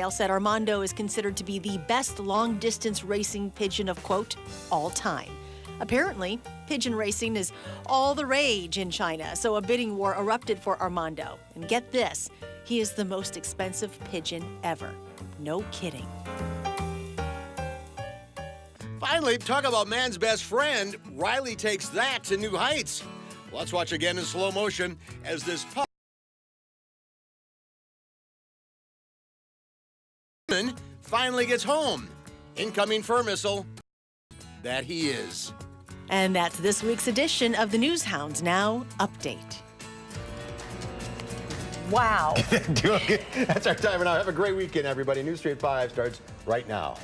said Armando is considered to be the best long-distance racing pigeon of, quote, all time. Apparently, pigeon racing is all the rage in China, so a bidding war erupted for Armando. And get this, he is the most expensive pigeon ever. No kidding. Finally, talk about man's best friend. Riley takes that to new heights. Let's watch again in slow motion as this pup finally gets home. Incoming fur missile. That he is. And that's this week's edition of the News Hounds Now Update. Wow. That's our timer now. Have a great weekend, everybody. News Street 5 starts right now.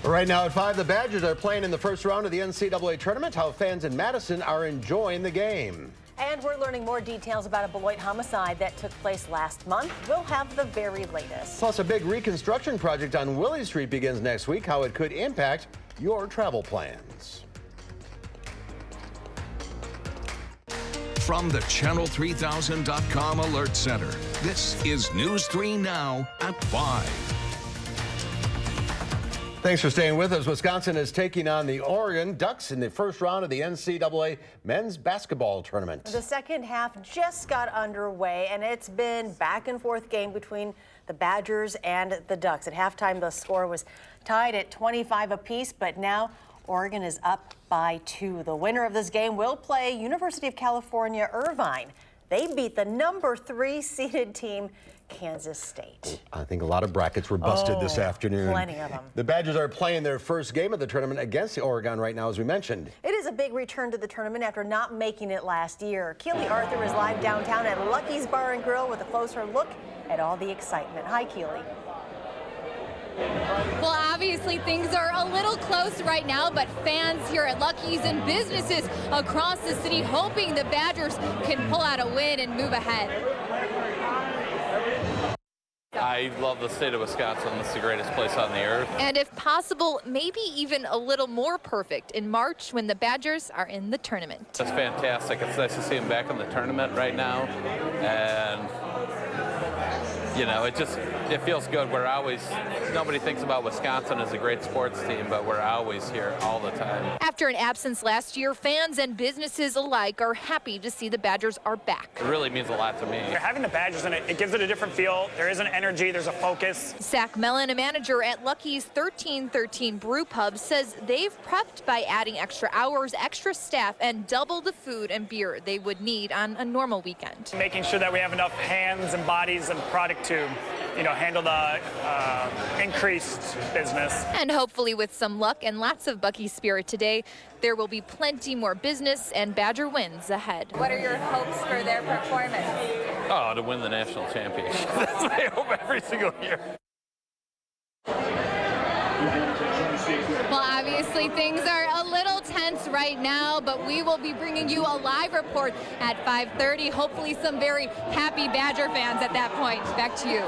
Right now at 5, the Badgers are playing in the first round of the NCAA tournament. How fans in Madison are enjoying the game. And we're learning more details about a Beloit homicide that took place last month. We'll have the very latest. Plus, a big reconstruction project on Willie Street begins next week. How it could impact your travel plans. From the Channel3000.com Alert Center, this is News 3 Now at 5. Thanks for staying with us. Wisconsin is taking on the Oregon Ducks in the first round of the NCAA men's basketball tournament. The second half just got underway, and it's been back and forth game between the Badgers and the Ducks. At halftime, the score was tied at 25 apiece, but now Oregon is up by 2. The winner of this game will play University of California, Irvine. They beat the number 3 seeded team, Kansas State. I think a lot of brackets were busted this afternoon. Plenty of them. The Badgers are playing their first game of the tournament against Oregon right now, as we mentioned. It is a big return to the tournament after not making it last year. Keely Arthur is live downtown at Lucky's Bar and Grill with a closer look at all the excitement. Hi, Keely. Well, obviously things are a little close right now, but fans here at Lucky's and businesses across the city hoping the Badgers can pull out a win and move ahead. I love the state of Wisconsin. It's the greatest place on the earth. And if possible, maybe even a little more perfect in March when the Badgers are in the tournament. That's fantastic. It's nice to see them back in the tournament right now. you know, it feels good. Nobody thinks about Wisconsin as a great sports team, but we're always here all the time. After an absence last year, fans and businesses alike are happy to see the Badgers are back. It really means a lot to me. Having the Badgers in it, it gives it a different feel. There is an energy, there's a focus. Zach Mellon, a manager at Lucky's 1313 Brew Pub, says they've prepped by adding extra hours, extra staff, and double the food and beer they would need on a normal weekend. Making sure that we have enough hands and bodies and product to, handle the increased business. And hopefully with some luck and lots of Bucky spirit today, there will be plenty more business and Badger wins ahead. What are your hopes for their performance? Oh, to win the national championship. That's my hope every single year. Well, obviously things are a little tense right now, but we will be bringing you a live report at 5:30. Hopefully some very happy Badger fans at that point. Back to you.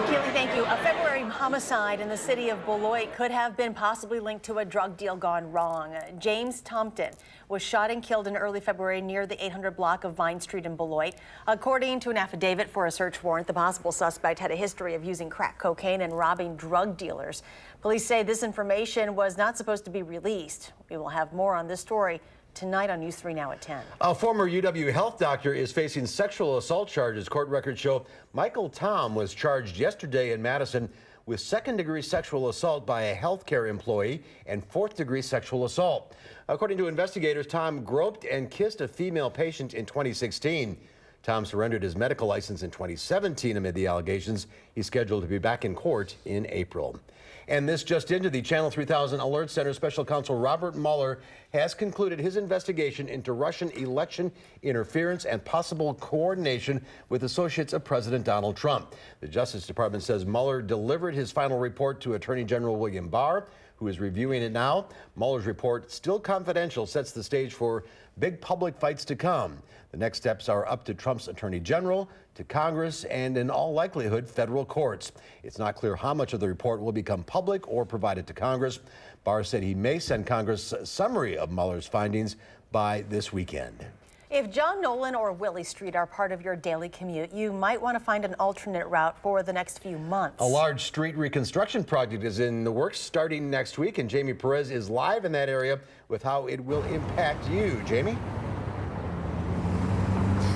Keely, thank you. A February homicide in the city of Beloit could have been possibly linked to a drug deal gone wrong. James Tompton was shot and killed in early February near the 800 block of Vine Street in Beloit. According to an affidavit for a search warrant, the possible suspect had a history of using crack cocaine and robbing drug dealers. Police say this information was not supposed to be released. We will have more on this story tonight on News 3 Now at 10. A former UW health doctor is facing sexual assault charges. Court records show Michael Tom was charged yesterday in Madison with second-degree sexual assault by a healthcare employee and fourth-degree sexual assault. According to investigators, Tom groped and kissed a female patient in 2016. Tom surrendered his medical license in 2017 amid the allegations. He's scheduled to be back in court in April. And this just into the Channel 3000 Alert Center. Special Counsel Robert Mueller has concluded his investigation into Russian election interference and possible coordination with associates of President Donald Trump. The Justice Department says Mueller delivered his final report to Attorney General William Barr, who is reviewing it now. Mueller's report, still confidential, sets the stage for big public fights to come. The next steps are up to Trump's Attorney General, to Congress, and in all likelihood, federal courts. It's not clear how much of the report will become public or provided to Congress. Barr said he may send Congress a summary of Mueller's findings by this weekend. If John Nolan or Willie Street are part of your daily commute, you might want to find an alternate route for the next few months. A large street reconstruction project is in the works starting next week, and Jamie Perez is live in that area with how it will impact you. Jamie?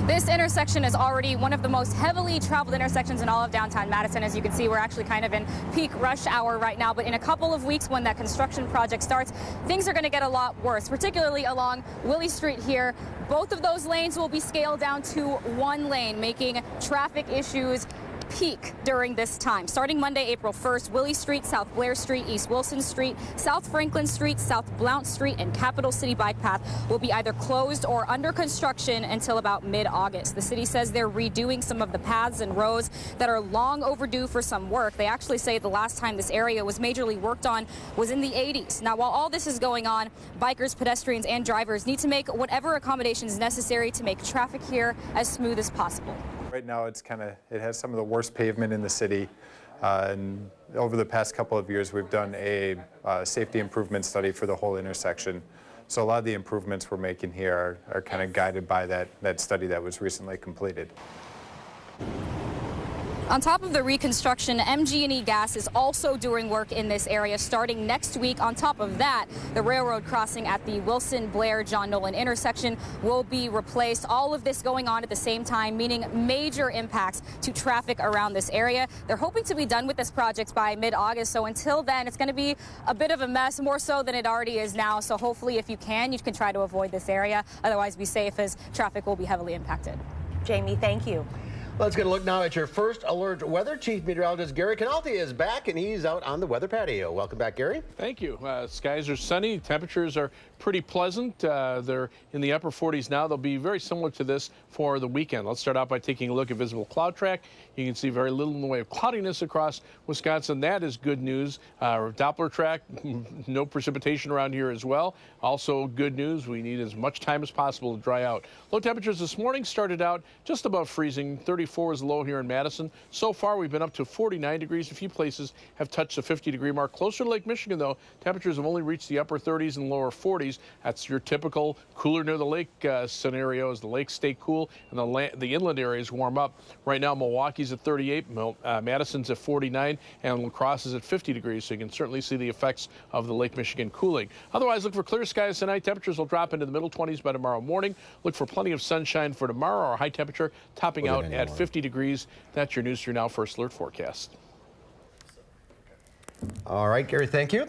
This intersection is already one of the most heavily traveled intersections in all of downtown Madison. As you can see, we're actually kind of in peak rush hour right now. But in a couple of weeks, when that construction project starts, things are going to get a lot worse, particularly along Willie Street here. Both of those lanes will be scaled down to one lane, making traffic issues peak during this time. Starting Monday, April 1st, Willie Street, South Blair Street, East Wilson Street, South Franklin Street, South Blount Street, and Capitol City Bike Path will be either closed or under construction until about mid-August. The city says they're redoing some of the paths and roads that are long overdue for some work. They actually say the last time this area was majorly worked on was in the 80s. Now, while all this is going on, bikers, pedestrians, and drivers need to make whatever accommodations necessary to make traffic here as smooth as possible. Right now, it has some of the worst pavement in the city. And over the past couple of years, we've done a safety improvement study for the whole intersection. So a lot of the improvements we're making here are kind of guided by that study that was recently completed. On top of the reconstruction, MG&E Gas is also doing work in this area starting next week. On top of that, the railroad crossing at the Wilson-Blair-John Nolan intersection will be replaced. All of this going on at the same time, meaning major impacts to traffic around this area. They're hoping to be done with this project by mid-August, so until then, it's going to be a bit of a mess, more so than it already is now. So hopefully, if you can try to avoid this area. Otherwise, be safe, as traffic will be heavily impacted. Jamie, thank you. Let's get a look now at your first alert weather. Chief Meteorologist Gary Canalti is back, and he's out on the weather patio. Welcome back, Gary. Thank you. Skies are sunny. Temperatures are pretty pleasant. They're in the upper 40s now. They'll be very similar to this for the weekend. Let's start out by taking a look at visible cloud track. You can see very little in the way of cloudiness across Wisconsin. That is good news. Doppler track, no precipitation around here as well. Also good news. We need as much time as possible to dry out. Low temperatures this morning started out just above freezing. 34 is low here in Madison. So far, we've been up to 49 degrees. A few places have touched the 50-degree mark. Closer to Lake Michigan, though, temperatures have only reached the upper 30s and lower 40s. degrees. That's your typical cooler near the lake scenario as the lakes stay cool and the inland areas warm up. Right now, Milwaukee's at 38, Madison's at 49, and La Crosse is at 50 degrees, so you can certainly see the effects of the Lake Michigan cooling. Otherwise, look for clear skies tonight. Temperatures will drop into the middle 20s by tomorrow morning. Look for plenty of sunshine for tomorrow. Our high temperature topping out at 50 degrees. That's your News 3 Now First Alert forecast. All right, Gary, thank you.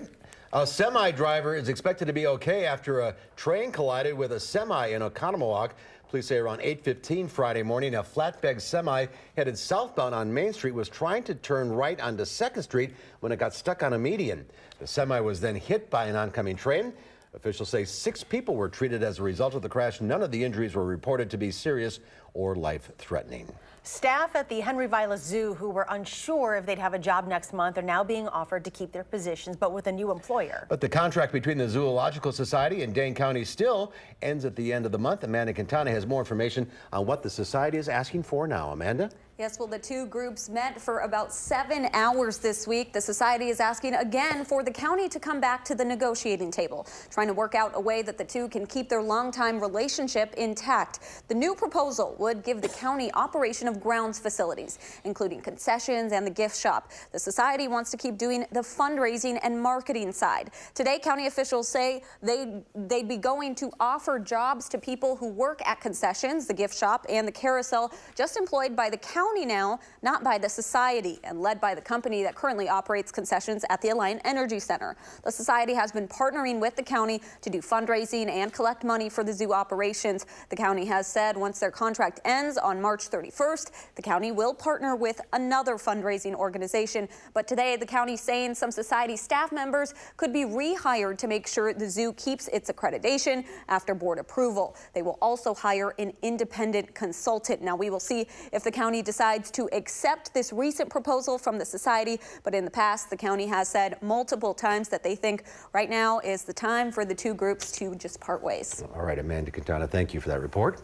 A semi driver is expected to be okay after a train collided with a semi in Oconomowoc. Police say around 8:15 Friday morning, a flatbed semi headed southbound on Main Street was trying to turn right onto 2nd Street when it got stuck on a median. The semi was then hit by an oncoming train. Officials say 6 people were treated as a result of the crash. None of the injuries were reported to be serious or life-threatening. Staff at the Henry Vilas Zoo who were unsure if they'd have a job next month are now being offered to keep their positions, but with a new employer. But the contract between the Zoological Society and Dane County still ends at the end of the month. Amanda Quintana has more information on what the society is asking for now. Amanda? Yes, well, the two groups met for about 7 hours this week. The society is asking again for the county to come back to the negotiating table, trying to work out a way that the two can keep their longtime relationship intact. The new proposal would give the county operation of grounds facilities, including concessions and the gift shop. The society wants to keep doing the fundraising and marketing side. Today, county officials say they'd be going to offer jobs to people who work at concessions, the gift shop, and the carousel, just employed by the county now, not by the society, and led by the company that currently operates concessions at the Alliant Energy Center. The society has been partnering with the county to do fundraising and collect money for the zoo operations. The county has said once their contract ends on March 31st, the county will partner with another fundraising organization. But today, the county saying some society staff members could be rehired to make sure the zoo keeps its accreditation after board approval. They will also hire an independent consultant. Now, we will see if the county decides to accept this recent proposal from the society, but in the past, the county has said multiple times that they think right now is the time for the two groups to just part ways. All right, Amanda Quintana, thank you for that report.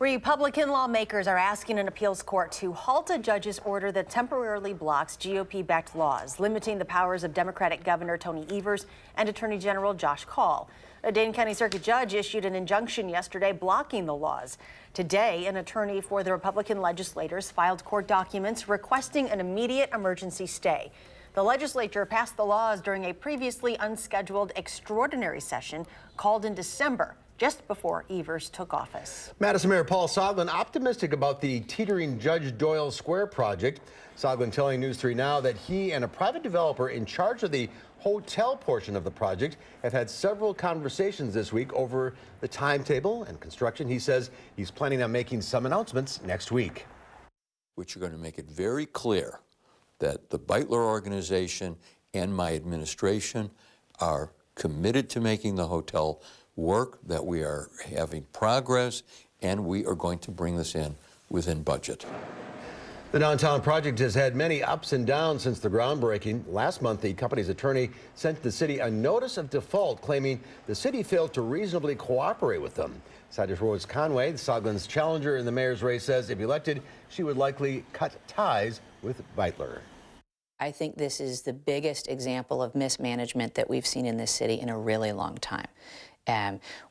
Republican lawmakers are asking an appeals court to halt a judge's order that temporarily blocks GOP-backed laws, limiting the powers of Democratic Governor Tony Evers and Attorney General Josh Kaul. A Dane County Circuit judge issued an injunction yesterday blocking the laws. Today, an attorney for the Republican legislators filed court documents requesting an immediate emergency stay. The legislature passed the laws during a previously unscheduled extraordinary session called in December, just before Evers took office. Madison Mayor Paul Soglin optimistic about the teetering Judge Doyle Square project. Soglin telling News 3 Now that he and a private developer in charge of the hotel portion of the project have had several conversations this week over the timetable and construction. He says he's planning on making some announcements next week. Which are going to make it very clear that the Beitler organization and my administration are committed to making the hotel work, that we are having progress, and we are going to bring this in within budget. The downtown project has had many ups and downs since the groundbreaking. Last month, the company's attorney sent the city a notice of default, claiming the city failed to reasonably cooperate with them. Cyrus Rose Conway, Soglin's challenger in the mayor's race, says if elected, she would likely cut ties with Beitler. I think this is the biggest example of mismanagement that we've seen in this city in a really long time.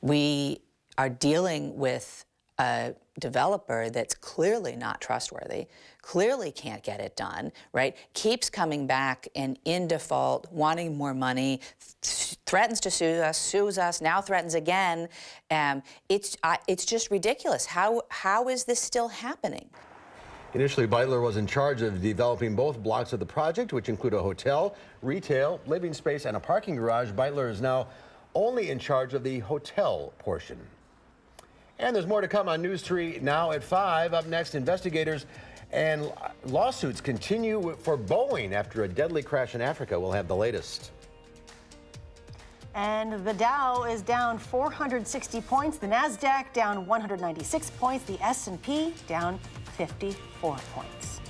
We are dealing with a developer that's clearly not trustworthy, clearly can't get it done, right? Keeps coming back and in default, wanting more money, threatens to sue us, sues us, now threatens again. It's just ridiculous. How is this still happening? Initially, Beitler was in charge of developing both blocks of the project, which include a hotel, retail, living space, and a parking garage. Beitler is now only in charge of the hotel portion. And there's more to come on News 3 Now at 5. Up next, investigators and lawsuits continue for Boeing after a deadly crash in Africa. We'll have the latest. And the Dow is down 460 points. The NASDAQ down 196 points. The S&P down 54 points.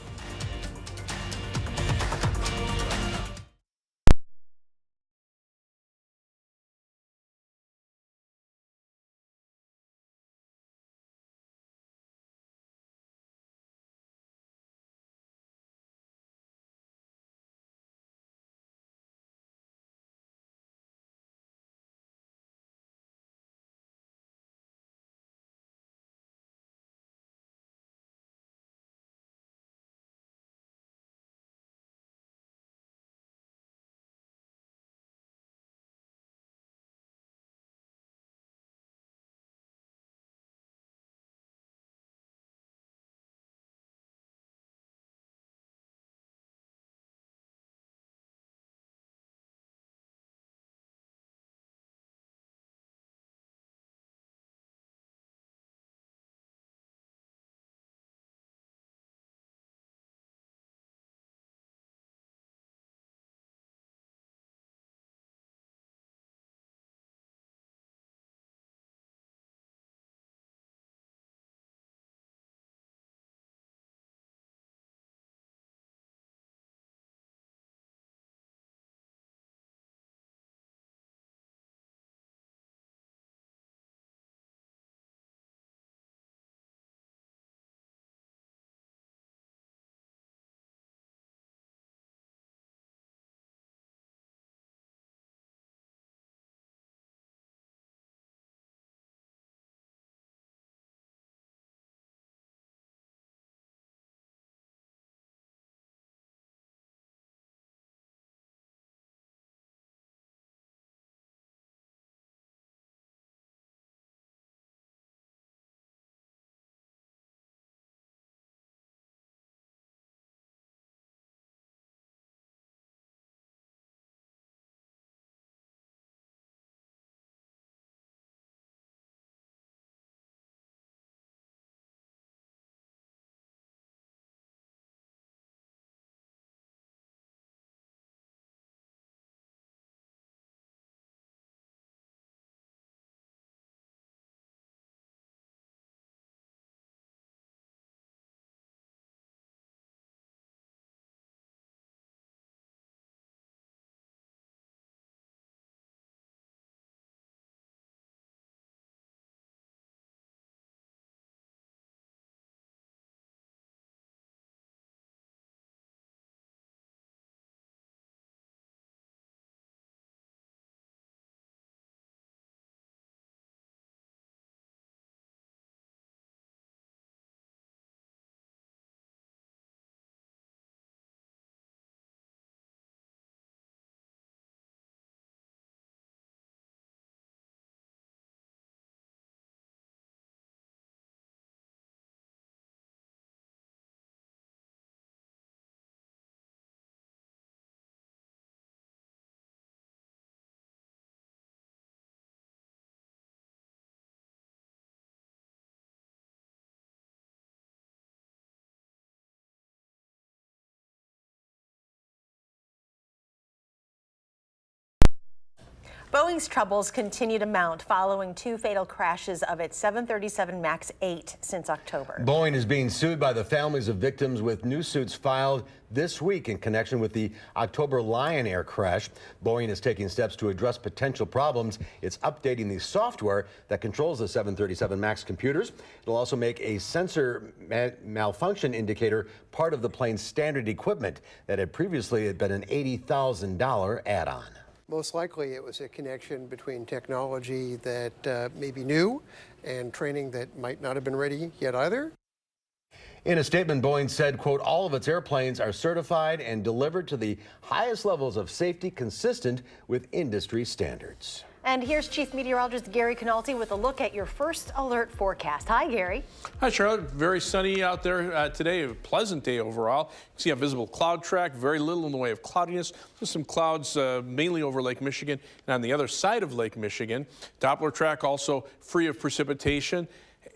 Boeing's troubles continue to mount following 2 fatal crashes of its 737 MAX 8 since October. Boeing is being sued by the families of victims with new suits filed this week in connection with the October Lion Air crash. Boeing is taking steps to address potential problems. It's updating the software that controls the 737 MAX computers. It'll also make a sensor malfunction indicator part of the plane's standard equipment that had previously been an $80,000 add-on. Most likely it was a connection between technology that may be new and training that might not have been ready yet either. In a statement, Boeing said, quote, all of its airplanes are certified and delivered to the highest levels of safety consistent with industry standards. And here's Chief Meteorologist Gary Canalti with a look at your first alert forecast. Hi, Gary. Hi, Charlotte. Very sunny out there today. A pleasant day overall. You can see a visible cloud track. Very little in the way of cloudiness. There's some clouds mainly over Lake Michigan and on the other side of Lake Michigan. Doppler track also free of precipitation.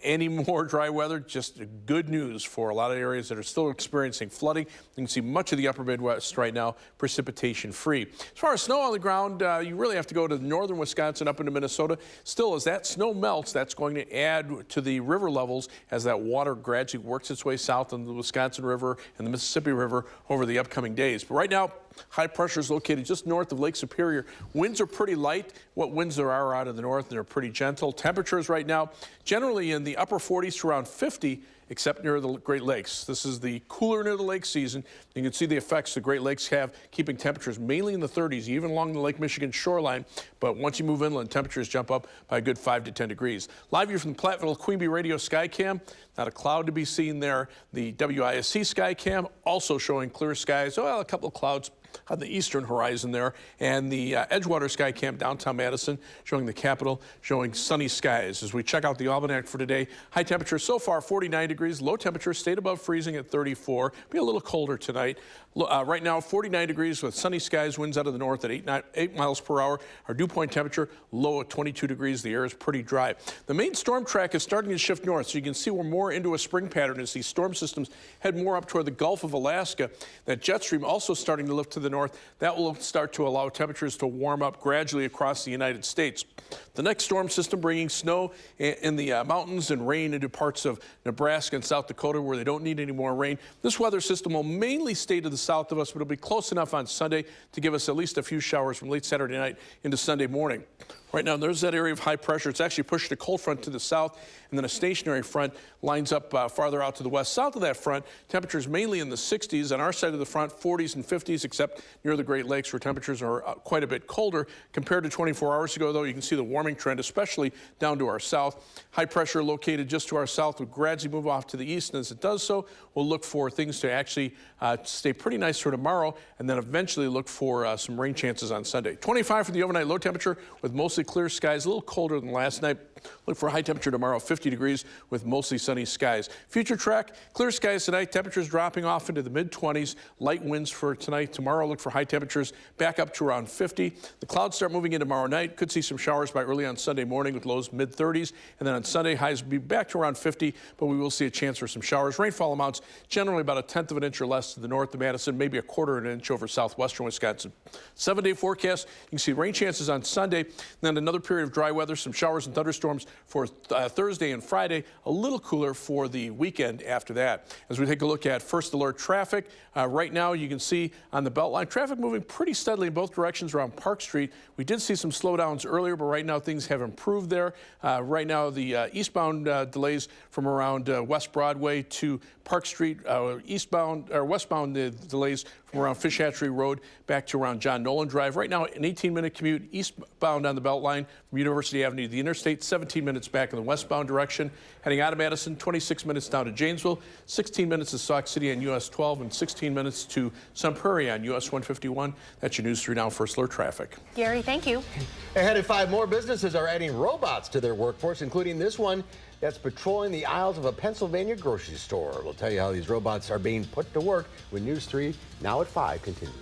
Any more dry weather, just good news for a lot of areas that are still experiencing flooding. You can see much of the upper Midwest right now precipitation free. As far as snow on the ground, you really have to go to northern Wisconsin up into Minnesota. Still, as that snow melts, that's going to add to the river levels as that water gradually works its way south into the Wisconsin River and the Mississippi River over the upcoming days. But right now, high pressure is located just north of Lake Superior. Winds are pretty light. What winds there are out of the north, and they're pretty gentle. Temperatures right now generally in the upper 40s to around 50, except near the Great Lakes. This is the cooler near the lake season. You can see the effects the Great Lakes have, keeping temperatures mainly in the 30s, even along the Lake Michigan shoreline. But once you move inland, temperatures jump up by a good 5 to 10 degrees. Live view from the Platteville Queen Bee Radio Skycam. Not a cloud to be seen there. The WISC Skycam also showing clear skies. Well, a couple of clouds on the eastern horizon there, and the Edgewater Skycam downtown Madison showing the Capitol, showing sunny skies. As we check out the almanac for today, high temperature so far 49 degrees, low temperature stayed above freezing at 34. Be a little colder tonight. Right now 49 degrees with sunny skies, winds out of the north at 8 miles per hour. Our dew point temperature low at 22 degrees. The air is pretty dry. The main storm track is starting to shift north, so you can see we're more into a spring pattern as these storm systems head more up toward the Gulf of Alaska. That jet stream also starting to lift to the north. That will start to allow temperatures to warm up gradually across the United States. The next storm system bringing snow in the mountains and rain into parts of Nebraska and South Dakota where they don't need any more rain. This weather system will mainly stay to the south of us, but it'll be close enough on Sunday to give us at least a few showers from late Saturday night into Sunday morning. Right now, there's that area of high pressure. It's actually pushed a cold front to the south, and then a stationary front lines up farther out to the west. South of that front, temperatures mainly in the 60s. On our side of the front, 40s and 50s, except near the Great Lakes, where temperatures are quite a bit colder. Compared to 24 hours ago, though, you can see the warming trend, especially down to our south. High pressure located just to our south will gradually move off to the east, and as it does so, we'll look for things to actually stay pretty nice for tomorrow, and then eventually look for some rain chances on Sunday. 25 for the overnight low temperature with mostly clear skies, a little colder than last night. Look for a high temperature tomorrow, 50 degrees with mostly sunny skies. Future track, clear skies tonight, temperatures dropping off into the mid-20s, light winds for tonight. Tomorrow, look for high temperatures back up to around 50. The clouds start moving in tomorrow night. Could see some showers by early on Sunday morning with lows mid-30s. And then on Sunday, highs will be back to around 50, but we will see a chance for some showers. Rainfall amounts generally about 1/10 of an inch or less to the north of Madison, maybe 1/4 of an inch over southwestern Wisconsin. 7-day forecast, you can see rain chances on Sunday, and then another period of dry weather, some showers and thunderstorms for Thursday and Friday, a little cooler for the weekend after that. As we take a look at first alert traffic, right now you can see on the Beltline, traffic moving pretty steadily in both directions around Park Street. We did see some slowdowns earlier, but right now things have improved there. Right now the eastbound delays from around West Broadway to Park Street, westbound delays from around Fish Hatchery Road back to around John Nolan Drive. Right now, an 18-minute commute eastbound on the Beltline from University Avenue to the interstate, 17 minutes back in the westbound direction. Heading out of Madison, 26 minutes down to Janesville, 16 minutes to Sauk City on US 12, and 16 minutes to Sun Prairie on US 151. That's your News 3 Now First Alert traffic. Gary, thank you. Ahead at 5, more businesses are adding robots to their workforce, including this one that's patrolling the aisles of a Pennsylvania grocery store. We'll tell you how these robots are being put to work when News 3 Now at 5 continues.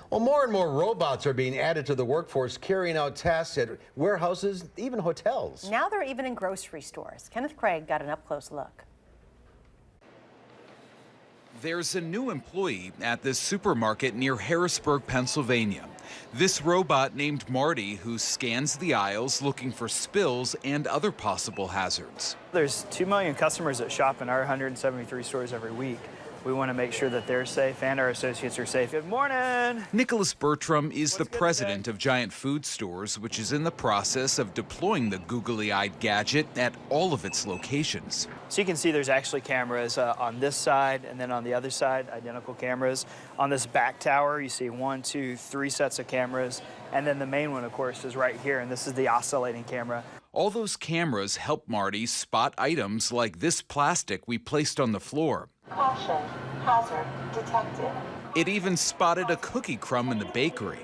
Well, more and more robots are being added to the workforce, carrying out tasks at warehouses, even hotels. Now they're even in grocery stores. Kenneth Craig got an up-close look. There's a new employee at this supermarket near Harrisburg, Pennsylvania. This robot named Marty, who scans the aisles looking for spills and other possible hazards. There's 2 million customers that shop in our 173 stores every week. We want to make sure that they're safe and our associates are safe. Good morning. Nicholas Bertram is the president of Giant Food Stores, which is in the process of deploying the googly-eyed gadget at all of its locations. So you can see there's actually cameras on this side and then on the other side, identical cameras. On this back tower, you see 1, 2, 3 sets of cameras. And then the main one, of course, is right here, and this is the oscillating camera. All those cameras help Marty spot items like this plastic we placed on the floor. Caution, hazard detected. It even spotted a cookie crumb in the bakery.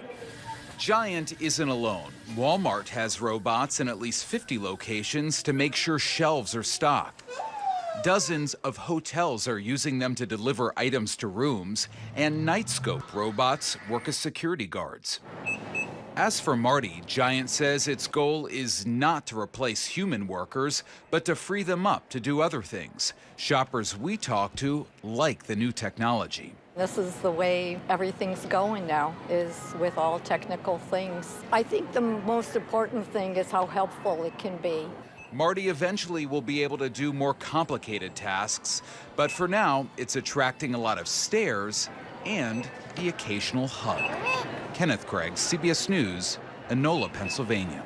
Giant isn't alone. Walmart has robots in at least 50 locations to make sure shelves are stocked. Dozens of hotels are using them to deliver items to rooms, and Nightscope robots work as security guards. As for Marty, Giant says its goal is not to replace human workers, but to free them up to do other things. Shoppers we talk to like the new technology. This is the way everything's going now, is with all technical things. I think the most important thing is how helpful it can be. Marty eventually will be able to do more complicated tasks, but for now, it's attracting a lot of stares and the occasional hug. Kenneth Craig, CBS News, Enola, Pennsylvania.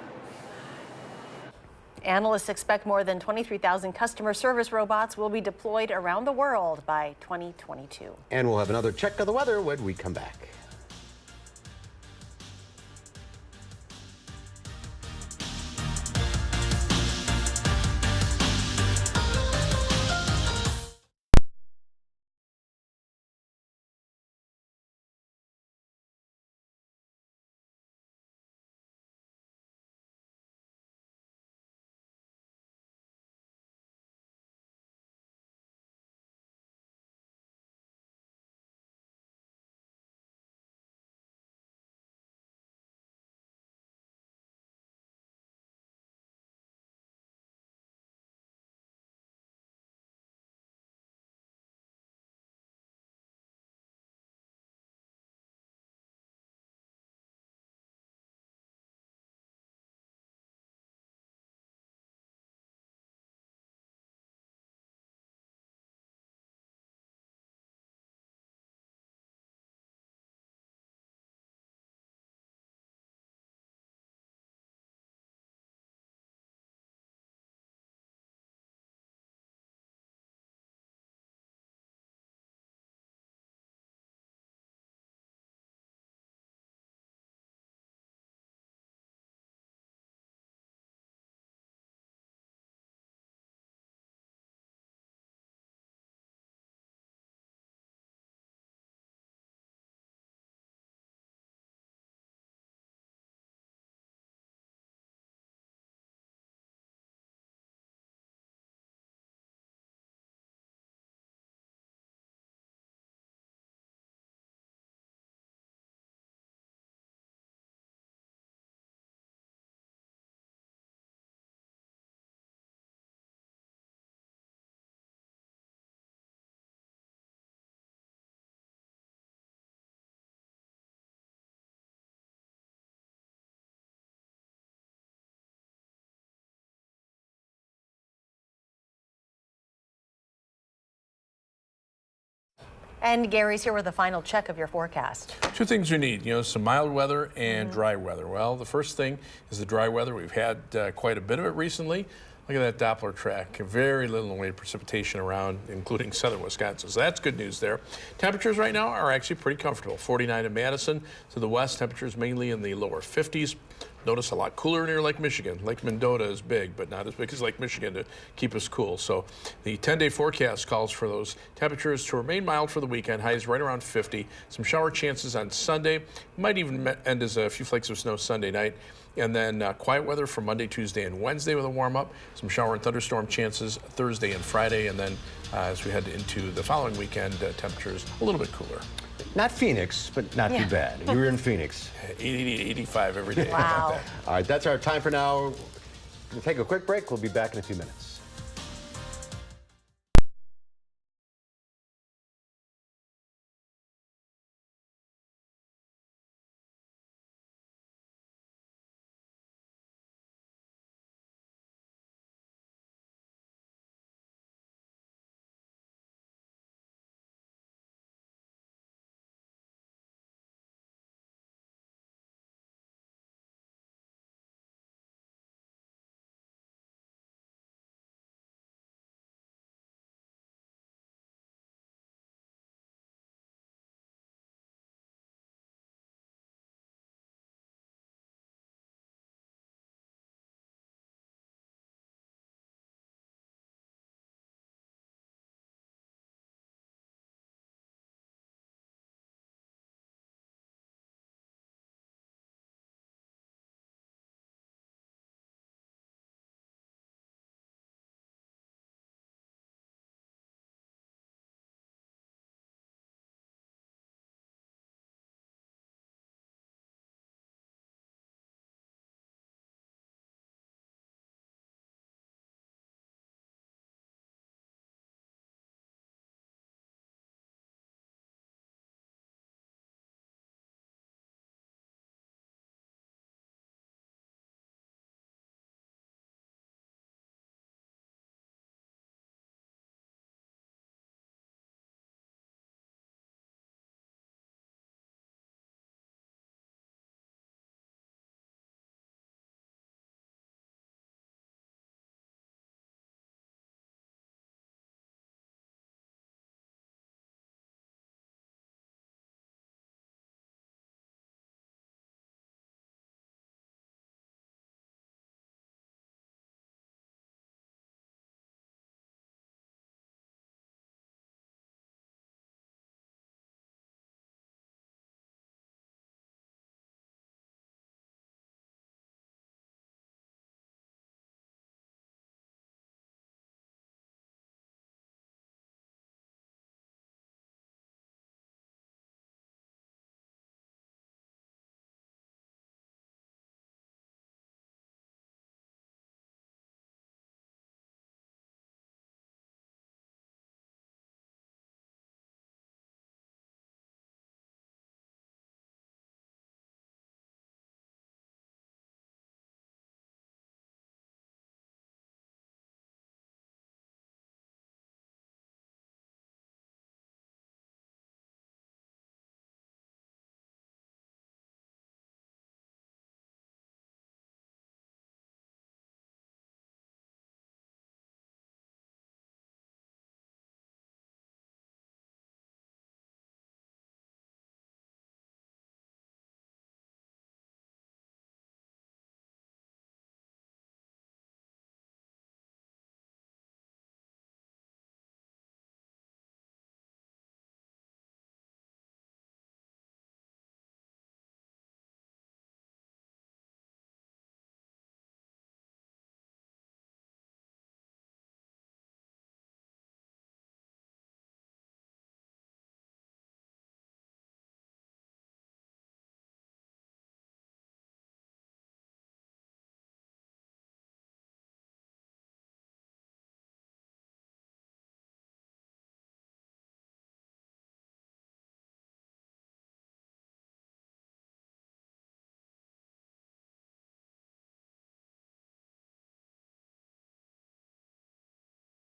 Analysts expect more than 23,000 customer service robots will be deployed around the world by 2022. And we'll have another check of the weather when we come back. And Gary's here with a final check of your forecast. Two things you need, some mild weather and dry weather. Well, the first thing is the dry weather. We've had quite a bit of it recently. Look at that Doppler track. Very little in the way of precipitation around, including southern Wisconsin. So that's good news there. Temperatures right now are actually pretty comfortable. 49 in Madison. To the west, temperatures mainly in the lower 50s. Notice a lot cooler near Lake Michigan. Lake Mendota is big, but not as big as Lake Michigan to keep us cool. So the 10-day forecast calls for those temperatures to remain mild for the weekend. Highs right around 50. Some shower chances on Sunday. Might even end as a few flakes of snow Sunday night. And then quiet weather for Monday, Tuesday, and Wednesday with a warm-up. Some shower and thunderstorm chances Thursday and Friday. And then as we head into the following weekend, temperatures a little bit cooler. Not Phoenix, but not too bad. You were in Phoenix. 80 to 85 every day. Wow. All right, that's our time for now. We'll take a quick break. We'll be back in a few minutes.